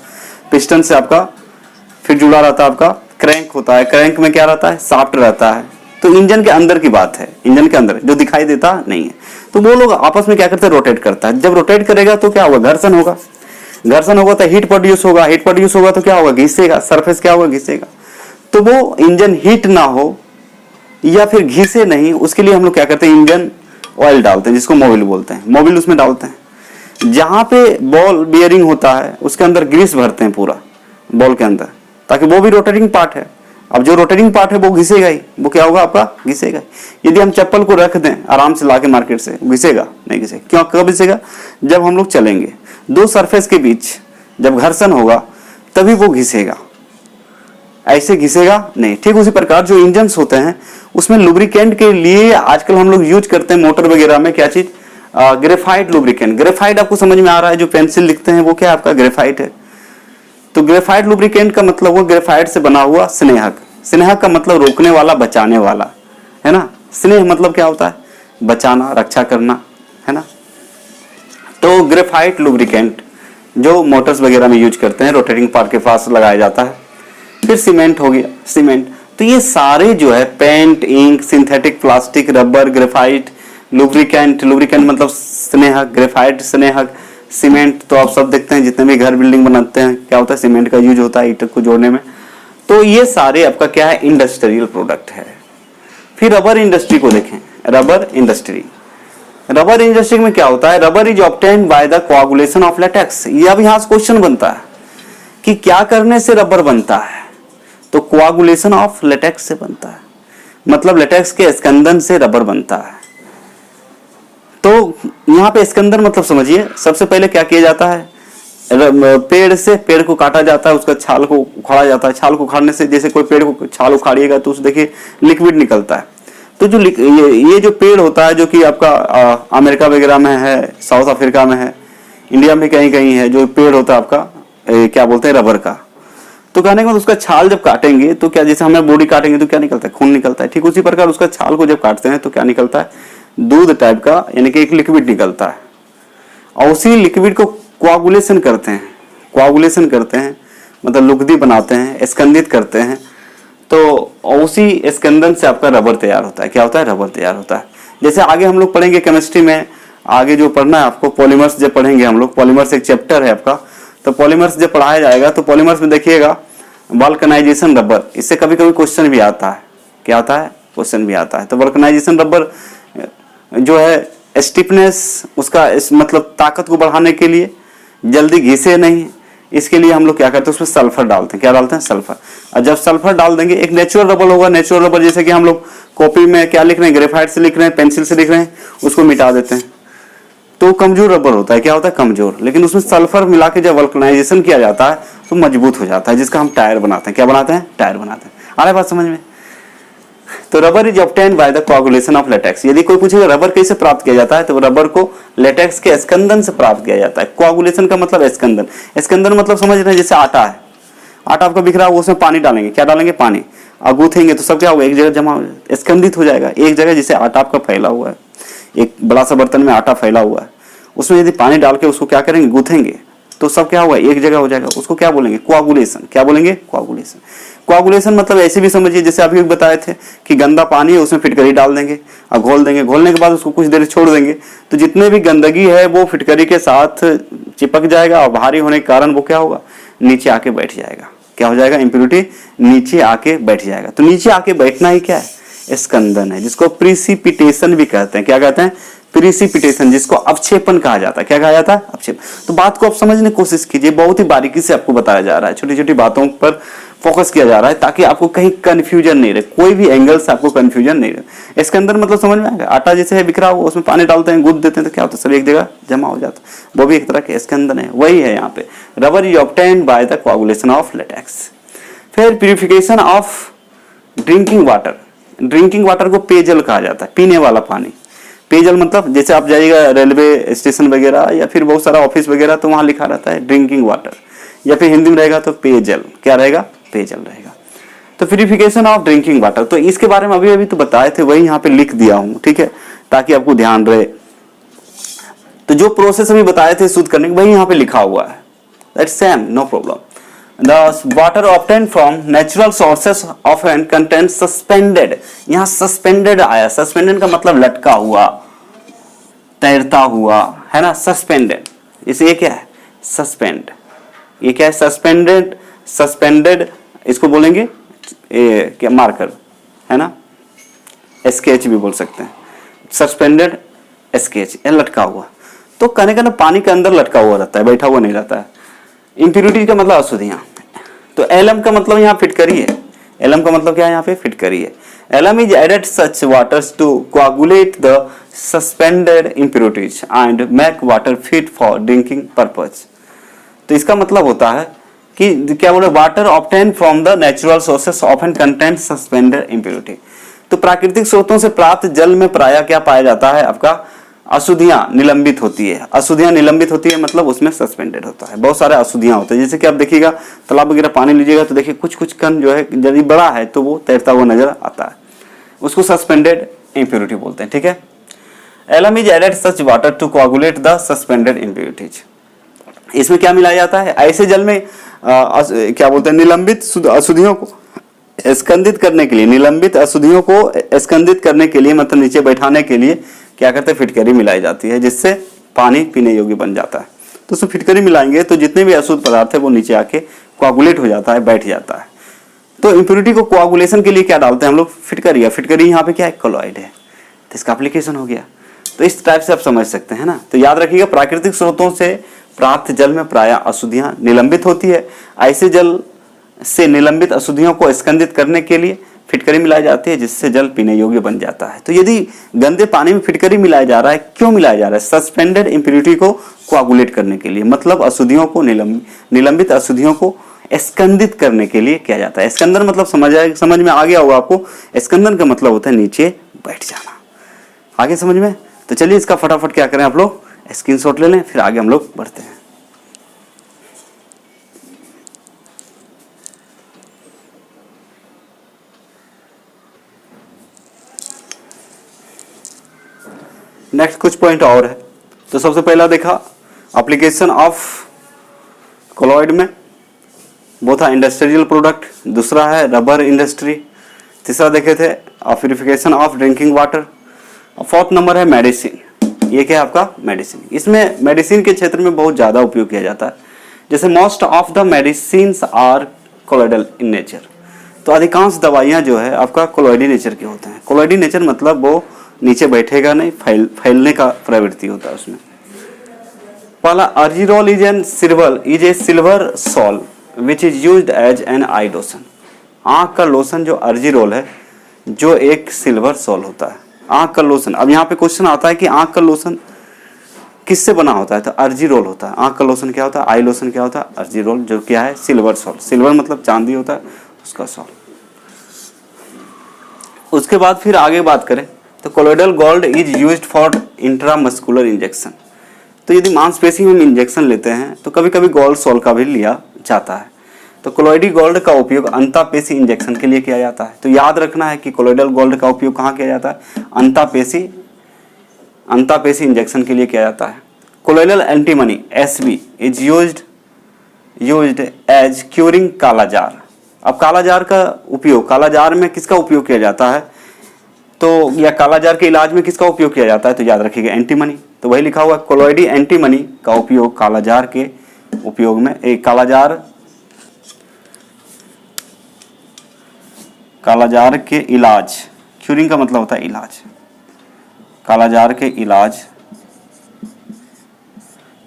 पिस्टन से आपका फिर जुड़ा रहता है आपका क्रैंक होता है, क्रैंक में क्या रहता है, शाफ्ट रहता है। तो इंजन के अंदर की बात है, इंजन के अंदर जो दिखाई देता नहीं है। तो वो लोग आपस में क्या करते हैं, रोटेट करता है। जब रोटेट करेगा तो क्या होगा, घर्षण होगा। घर्षण होगा तो हीट प्रोड्यूस होगा, हीट प्रोड्यूस होगा तो क्या होगा, घिसेगा, सरफेस क्या होगा, घिसेगा। तो वो इंजन हीट ना हो या फिर घिसे नहीं, उसके लिए हम लोग क्या करते हैं, इंजन ऑयल डालते हैं, जिसको मोबिल बोलते हैं। मोबिल उसमें डालते हैं। जहां पे बॉल बियरिंग होता है उसके अंदर ग्रीस भरते हैं पूरा बॉल के अंदर, ताकि वो भी रोटेटिंग पार्ट है। अब जो रोटेटिंग पार्ट है वो घिसेगा ही, वो क्या होगा आपका, घिसेगा। यदि हम चप्पल को रख दें आराम से लाके मार्केट से, घिसेगा नहीं, घिसेगा। क्यों, कब घिसेगा, जब हम लोग चलेंगे, दो सरफेस के बीच जब घर्षण होगा तभी वो घिसेगा, ऐसे घिसेगा नहीं। ठीक उसी प्रकार जो इंजन्स होते हैं उसमें लुब्रिकेंट के लिए आजकल हम लोग यूज करते हैं मोटर वगैरह में, क्या चीज, ग्रेफाइट लुब्रिकेंट। ग्रेफाइट आपको समझ में आ रहा है, जो पेंसिल लिखते हैं वो क्या आपका ग्रेफाइट है। तो ग्रेफाइट लुब्रिकेंट का मतलब वो ग्रेफाइट से बना हुआ स्नेहक। स्नेहक का मतलब रोकने वाला, बचाने वाला, है ना। स्नेह मतलब क्या होता है, बचाना, रक्षा करना, है ना। तो ग्रेफाइट लुब्रिकेंट जो मोटर्स वगैरह में यूज करते हैं, रोटेटिंग पार्ट के पास लगाया जाता है। फिर सीमेंट हो गया, सीमेंट। तो ये सारे जो है paint, ink, synthetic plastic, rubber, graphite, lubricant, lubricant मतलब स्नेहक, ग्रेफाइट स्नेहक, सीमेंट तो आप सब देखते हैं, जितने भी घर बिल्डिंग बनाते हैं क्या होता है, सीमेंट का यूज होता है ईंट को जोड़ने में। तो ये सारे आपका क्या है, इंडस्ट्रियल प्रोडक्ट है। फिर रबर इंडस्ट्री को देखें, रबर इंडस्ट्री। रबर इंडस्ट्री में क्या होता है, rubber is obtained by the coagulation of latex. ये अब यहाँ से क्वेश्चन बनता है कि क्या करने से रबर बनता है, तो कोआगुलेशन ऑफ लेटेक्स से बनता है, मतलब लेटेक्स के स्कंदन से रबर बनता है। तो यहाँ पे स्कंदन मतलब समझिए, सबसे पहले क्या किया जाता है, पेड़ से पेड़ को काटा जाता है, उसका छाल को उखाड़ा जाता है। छाल को उखाड़ने से, जैसे कोई पेड़ को छाल उखाड़िएगा तो उस देखिए लिक्विड निकलता है। तो जो ये जो पेड़ होता है, जो कि आपका अमेरिका वगैरह में है, साउथ अफ्रीका में है, इंडिया में कहीं कहीं है, जो पेड़ होता है आपका क्या बोलते हैं, रबर का। तो कहने का उसका छाल जब काटेंगे तो क्या, जैसे हमें बॉडी काटेंगे तो क्या निकलता है, खून निकलता है। ठीक उसी प्रकार उसका छाल को जब काटते हैं तो क्या निकलता है, दूध टाइप का, यानी कि एक लिक्विड निकलता है। और उसी लिक्विड को कोआगुलेशन करते हैं, कोआगुलेशन करते हैं मतलब लुगदी बनाते हैं, स्कंदित करते हैं। तो उसी स्कंदन से आपका रबर तैयार होता है। क्या होता है, रबर तैयार होता है। जैसे आगे हम लोग पढ़ेंगे केमिस्ट्री में, आगे जो पढ़ना है आपको, पॉलीमर्स जब पढ़ेंगे हम लोग, पॉलीमर्स एक चैप्टर है आपका, तो पॉलीमर्स जब पढ़ाया जाएगा तो पॉलीमर्स में देखिएगा वल्कनाइजेशन रबर, इससे कभी कभी क्वेश्चन भी आता है। क्या आता है, क्वेश्चन भी आता है। तो वल्कनाइजेशन रबर जो है स्टिफनेस उसका मतलब ताकत को बढ़ाने के लिए, जल्दी घिसे नहीं, इसके लिए हम लोग क्या करते हैं, उसमें सल्फर डालते हैं। क्या डालते हैं, सल्फर। और जब सल्फर डाल देंगे, एक नेचुरल रबर होगा, नेचुरल रबर जैसे कि हम लोग कॉपी में क्या लिख रहे हैं, ग्रेफाइट से लिख रहे हैं, पेंसिल से लिख रहे हैं, उसको मिटा देते हैं तो कमजोर रबर होता है। क्या होता है, कमजोर। लेकिन उसमें सल्फर मिला के जब वल्कनाइजेशन किया जाता है तो मजबूत हो जाता है, जिसका हम टायर बनाते हैं। क्या बनाते हैं, टायर बनाते हैं। आ रहा है बात समझ में। तो rubber is obtained by the coagulation of latex. यदि कोई पूछेगा रबर कैसे प्राप्त किया जाता है, तो रबर को लेटेक्स के स्कंदन से प्राप्त किया जाता है। कोआगुलेशन का मतलब स्कंदन। स्कंदन मतलब समझ रहे हैं, जैसे आटा है, आटा आपका बिखरा हुआ, उसमें पानी डालेंगे। क्या डालेंगे, पानी। और गूंथेंगे तो सब क्या होगा, एक जगह जमा, स्कंदित हो जाएगा एक जगह। जैसे आटा आपका फैला हुआ है, एक बड़ा सा बर्तन में आटा फैला हुआ है, उसमें यदि पानी डाल के उसको क्या करेंगे, गूंथेंगे तो सब क्या होगा, एक जगह हो जाएगा। उसको क्या बोलेंगे, कोआगुलेशन। क्या बोलेंगे, कोआगुलेशन। कोआगुलेशन मतलब ऐसे भी समझिए, जैसे अभी बताए थे कि गंदा पानी है, उसमें फिटकरी डाल देंगे और घोल देंगे। घोलने के बाद उसको कुछ देर छोड़ देंगे तो जितने भी गंदगी है वो फिटकरी के साथ चिपक जाएगा और भारी होने के कारण वो क्या होगा, नीचे आके बैठ जाएगा। क्या हो जाएगा, इम्प्योरिटी नीचे आके बैठ जाएगा। तो नीचे आके बैठना ही क्या है, स्कंदन है, जिसको प्रिसिपिटेशन भी कहते हैं। क्या कहते हैं, प्रिसिपिटेशन, जिसको अवक्षेपण कहा जाता है। क्या कहा जाता है, अवक्षेपण। तो बात को आप समझने की कोशिश कीजिए, बहुत ही बारीकी से आपको बताया जा रहा है, छोटी छोटी बातों पर फोकस किया जा रहा है ताकि आपको कहीं कंफ्यूजन नहीं रहे, कोई भी एंगल से आपको कंफ्यूजन नहीं रहे। इसके अंदर मतलब समझ में आएगा, आटा जैसे है बिखरा हुआ, उसमें पानी डालते हैं, गूंथ देते हैं तो क्या होता है, सब एक जगह जमा हो जाता है। वो भी एक तरह के स्कंदन है, वही है यहाँ पे। Rubber is obtained by the coagulation of latex. फिर purification of drinking water. Drinking water को पेयजल कहा जाता है, पीने वाला पानी। पेयजल मतलब जैसे आप जाइएगा रेलवे स्टेशन वगैरह या फिर बहुत सारा ऑफिस वगैरह, तो वहां लिखा रहता है ड्रिंकिंग वाटर, या फिर हिंदी में रहेगा तो पेयजल। क्या रहेगा, पेयजल रहेगा। तो प्यूरिफिकेशन ऑफ ड्रिंकिंग वाटर, तो इसके बारे में अभी अभी तो बताए थे, वही यहाँ पे लिख दिया हूँ, ठीक है, ताकि आपको ध्यान रहे। तो जो प्रोसेस अभी बताए थे शुद्ध करने के, वही यहाँ पे लिखा हुआ है, that's same, no problem. The water obtained from natural sources often contains suspended, यहाँ suspended आया, suspended का मतलब लटका हुआ, तैरता हुआ, है ना, suspended। इसे ये क्या है, suspend, ये क्या है, suspended, suspended, इसको बोलेंगे क्या, मार्कर, है ना, स्केच भी बोल सकते हैं, सस्पेंडेड स्केच, लटका हुआ। तो कहने का ना, पानी के अंदर लटका हुआ रहता है, बैठा हुआ नहीं रहता है। इम्प्यूरिटी का मतलब अशुद्धियां। तो एलम का मतलब यहाँ फिटकरी है। एलम का मतलब क्या है, यहाँ पे फिटकरी है। Alum is added such waters to coagulate the suspended impurities and make water fit for drinking purpose. तो इसका मतलब होता है कि क्या बोले, water obtain from the natural sources often contain suspended impurity. तो प्राकृतिक स्रोतों से प्राप्त जल में प्रायः क्या पाया जाता है, आपका अशुद्धियां निलंबित होती है। अशुद्धियां निलंबित होती है मतलब उसमें सस्पेंडेड होता है, बहुत सारे अशुद्धियां होते हैं। जैसे कि आप देखिएगा तालाब वगैरह पानी लीजिएगा तो देखिए कुछ कुछ कण जो है, यदि बड़ा है तो वो तैरता हुआ नजर आता है, उसको सस्पेंडेड इम्प्यूरिटी बोलते हैं, ठीक है। Alum is added such water to coagulate the suspended impurities. इसमें क्या मिलाया जाता है, ऐसे जल में क्या बोलते हैं, निलंबित अशुद्धियों को स्कंदित करने के लिए, निलंबित अशुद्धियों को स्कंदित करने के लिए, मतलब नीचे बैठाने के लिए क्या करते हैं, फिटकरी मिलाई जाती है, जिससे पानी पीने योग्य बन जाता है। तो उसमें फिटकरी मिलाएंगे तो जितने भी अशुद्ध पदार्थ है वो नीचे आके कोआगुलेट हो जाता है, बैठ जाता है। तो इम्प्योरिटी को कोआगुलेशन के लिए क्या डालते हैं हम लोग, फिटकरी। या फिटकरी यहाँ पे क्या है, कोलॉइड है, तो इसका एप्लीकेशन हो गया। तो इस टाइप से आप समझ सकते हैं ना। तो याद रखिएगा, प्राकृतिक स्रोतों से प्राप्त जल में प्रायः अशुद्धियां निलंबित होती है। ऐसे जल से निलंबित अशुद्धियों को स्कंदित करने के लिए फिटकरी मिलाई जाती है, जिससे जल पीने योग्य बन जाता है। तो यदि गंदे पानी में फिटकरी मिलाया जा रहा है, क्यों मिलाया जा रहा है, सस्पेंडेड इम्प्योरिटी को कोआगुलेट करने के लिए, मतलब अशुद्धियों को निलंबित अशुद्धियों को स्कंदित करने के लिए किया जाता है। स्कंदन मतलब समझ में आ गया होगा आपको। स्कंदन का मतलब होता है नीचे बैठ जाना। आगे समझ में। तो चलिए इसका फटाफट क्या करें, आप लोग स्क्रीनशॉट ले लें, फिर आगे हम लोग बढ़ते हैं। नेक्स्ट कुछ पॉइंट और है। तो सबसे पहला देखा एप्लीकेशन ऑफ कोलॉइड में, वो था इंडस्ट्रियल प्रोडक्ट। दूसरा है रबर इंडस्ट्री। तीसरा देखे थे purification of drinking water. Fourth number है मेडिसिन। ये क्या है आपका, मेडिसिन। इसमें मेडिसिन के क्षेत्र में बहुत ज़्यादा उपयोग किया जाता है। जैसे most of the medicines are colloidal in nature. तो अधिकांश दवाइयाँ जो है आपका कोलॉइडी नेचर के होते हैं। कोलॉइडी नेचर मतलब वो नीचे बैठेगा नहीं, फैलने का प्रवृत्ति होता है उसमें। पहला argyrol is a silver sol which is used as an eye lotion. आँख का लोशन जो अर्जिरोल है, जो एक सिल्वर सॉल होता है। आँख का लोशन, अब यहाँ पे क्वेश्चन आता है कि आँख का लोशन किससे बना होता है, तो अर्जिरोल होता है। आँख का लोशन क्या होता है, आई लोशन क्या होता है, अर्जिरोल, जो क्या है सिल्वर सॉल। सिल्वर मतलब चांदी होता है, उसका सॉल। उसके बाद फिर आगे बात करें तो colloidal gold is used for intramuscular injection. तो यदि मांसपेशी में इंजेक्शन लेते हैं तो कभी कभी गोल्ड सॉल का भी लिया जाता है। तो कोलोइडी गोल्ड का उपयोग अंतःपेशी इंजेक्शन के लिए किया जाता है। तो याद रखना है कि कोलोइडल गोल्ड का उपयोग कहाँ किया जाता है, अंतःपेशी इंजेक्शन के लिए किया जाता है। Colloidal antimony SV is used as curing kala-azar. अब कालाजार का उपयोग, कालाजार में किसका उपयोग किया जाता है, तो या कालाजार के इलाज में किसका उपयोग किया जाता है, तो याद रखिएगा एंटीमनी। तो वही लिखा हुआ है, कोलोइडी एंटीमनी का उपयोग कालाजार के उपयोग में, एक कालाजार के इलाज, क्यूरिंग का मतलब होता है इलाज, कालाजार के इलाज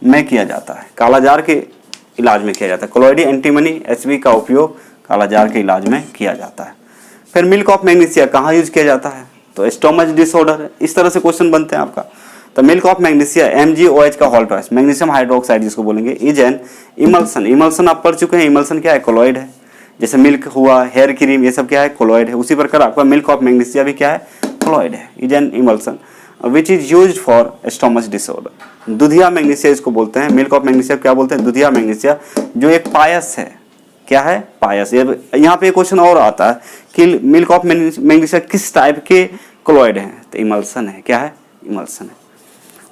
में किया जाता है। कालाजार के इलाज में किया जाता है। कोलोइडी एंटीमनी SV का उपयोग कालाजार के इलाज में किया जाता है। फिर मिल्क ऑफ मैग्नीशिया कहाँ यूज किया जाता है, तो स्टोमच डिसऑर्डर। इस तरह से क्वेश्चन बनते हैं आपका। तो मिल्क ऑफ मैग्नीशिया MgOH का होल ट्वाइस, मैग्नीशियम हाइड्रोक्साइड जिसको बोलेंगे, इज एन इमल्सन। इमल्सन आप पढ़ चुके हैं, इमल्सन क्या है, कोलॉइड है। जैसे मिल्क हुआ, हेयर क्रीम, ये सब क्या है, कोलॉइड है। उसी प्रकार आपका मिल्क ऑफ मैग्नीशिया भी क्या है, कोलॉइड है, is an emulsion which is used for stomach disorder. दुधिया मैग्नीशिया इसको बोलते हैं। मिल्क ऑफ मैग्नीशिया क्या बोलते हैं, दुधिया मैग्नीशिया, जो एक पायस है। क्या है, पायस। यहाँ पे क्वेश्चन और आता है कि मिल्क ऑफ मैग्नीशिया किस टाइप के कोलॉइड है, तो इमल्सन है। क्या है, इमल्सन है।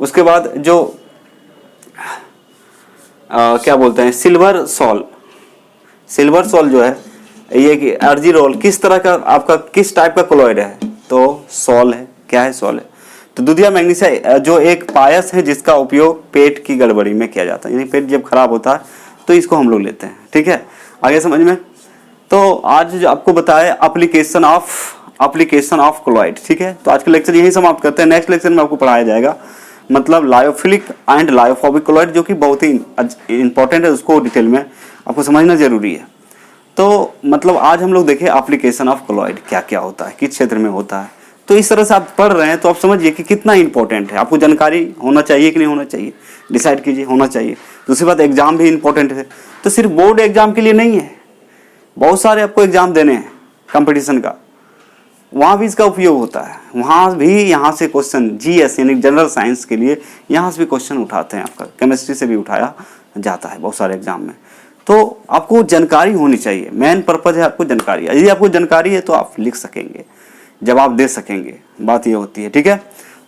उसके बाद जो क्या बोलते हैं, सिल्वर सॉल। सिल्वर सॉल जो है ये कि अर्जिरोल किस तरह का आपका, किस टाइप का कोलॉइड है, तो सॉल है। क्या है, सॉल है। तो दुधिया मैग्नीशिया जो एक पायस है जिसका उपयोग पेट की गड़बड़ी में किया जाता है, यानी पेट जब खराब होता है तो इसको हम लोग लेते हैं। ठीक है, आगे समझ में। तो आज जो आपको बताया एप्लीकेशन ऑफ कोलॉइड। ठीक है, तो आज का लेक्चर यही समाप्त करते हैं। नेक्स्ट लेक्चर में आपको पढ़ाया जाएगा मतलब लायोफिलिक एंड लायोफोबिक कोलॉइड, जो कि बहुत ही इंपॉर्टेंट है, उसको डिटेल में आपको समझना जरूरी है। तो मतलब आज हम लोग देखें एप्लीकेशन ऑफ कोलॉइड क्या क्या होता है, किस क्षेत्र में होता है। तो इस तरह से आप पढ़ रहे हैं तो आप समझिए कि कितना इंपॉर्टेंट है। आपको जानकारी होना चाहिए कि नहीं होना चाहिए, डिसाइड कीजिए, होना चाहिए। दूसरी बात, एग्जाम भी इंपॉर्टेंट है। तो सिर्फ बोर्ड एग्जाम के लिए नहीं है, बहुत सारे आपको एग्जाम देने हैं कंपटीशन का, वहाँ भी इसका उपयोग होता है। वहाँ भी यहाँ से क्वेश्चन GS यानी जनरल साइंस के लिए यहाँ से भी क्वेश्चन उठाते हैं। आपका केमिस्ट्री से भी उठाया जाता है बहुत सारे एग्जाम में। तो आपको जानकारी होनी चाहिए, मेन पर्पज है आपको जानकारी। यदि आपको जानकारी है तो आप लिख सकेंगे, जवाब दे सकेंगे, बात ये होती है। ठीक है,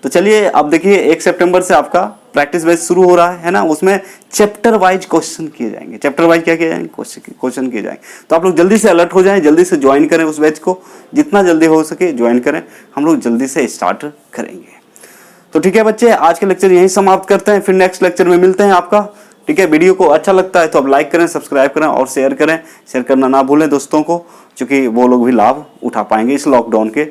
तो चलिए अब देखिए 1 सितंबर से आपका प्रैक्टिस बैच शुरू हो रहा है ना। उसमें चैप्टर वाइज क्वेश्चन किए जाएंगे। चैप्टर वाइज क्या किए जाएंगे? क्वेश्चन किए जाएंगे। तो आप लोग जल्दी से अलर्ट हो जाएं, जल्दी से ज्वाइन करें उस बैच को, जितना जल्दी हो सके ज्वाइन करें। हम लोग जल्दी से स्टार्ट करेंगे। तो ठीक है बच्चे, आज के लेक्चर यहीं समाप्त करते हैं, फिर नेक्स्ट लेक्चर में मिलते हैं आपका। ठीक है, वीडियो को अच्छा लगता है तो आप लाइक करें, सब्सक्राइब करें और शेयर करें। शेयर करना ना भूलें दोस्तों को, क्योंकि वो लोग भी लाभ उठा पाएंगे इस लॉकडाउन के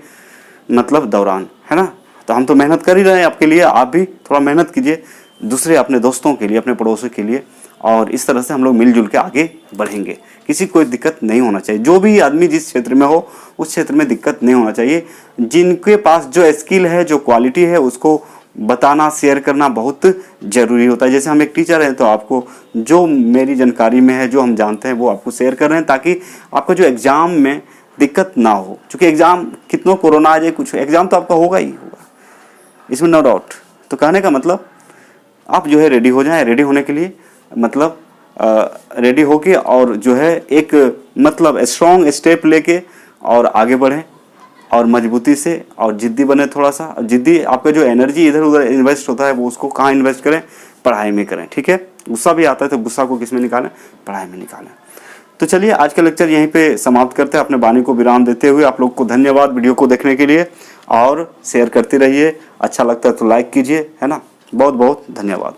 मतलब दौरान, है ना। तो हम तो मेहनत कर ही रहे हैं आपके लिए, आप भी थोड़ा मेहनत कीजिए दूसरे अपने दोस्तों के लिए, अपने पड़ोसियों के लिए, और इस तरह से हम लोग मिलजुल के आगे बढ़ेंगे। किसी को कोई दिक्कत नहीं होना चाहिए। जो भी आदमी जिस क्षेत्र में हो उस क्षेत्र में दिक्कत नहीं होना चाहिए। जिनके पास जो स्किल है, जो क्वालिटी है, उसको बताना, शेयर करना बहुत ज़रूरी होता है। जैसे हम एक टीचर हैं तो आपको जो मेरी जानकारी में है, जो हम जानते हैं, वो आपको शेयर कर रहे हैं, ताकि आपका जो एग्ज़ाम में दिक्कत ना हो। क्योंकि एग्ज़ाम कितना कोरोना आ जाए, कुछ एग्ज़ाम तो आपका होगा ही होगा, इसमें नो डाउट। तो कहने का मतलब आप जो है रेडी हो जाएं। रेडी होने के लिए मतलब रेडी होके और जो है एक मतलब स्ट्रॉन्ग स्टेप लेके और आगे बढ़ें, और मजबूती से और जिद्दी बने। थोड़ा सा जिद्दी, आपका जो एनर्जी इधर उधर इन्वेस्ट होता है वो उसको कहाँ इन्वेस्ट करें? पढ़ाई में करें। ठीक है, गुस्सा भी आता है तो गुस्सा को किस में निकालें? पढ़ाई में निकालें। तो चलिए आज का लेक्चर यहीं पे समाप्त करते हैं, अपने वाणी को विराम देते हुए। आप लोग को धन्यवाद वीडियो को देखने के लिए, और शेयर करते रहिए। अच्छा लगता है तो लाइक कीजिए, है ना। बहुत बहुत धन्यवाद।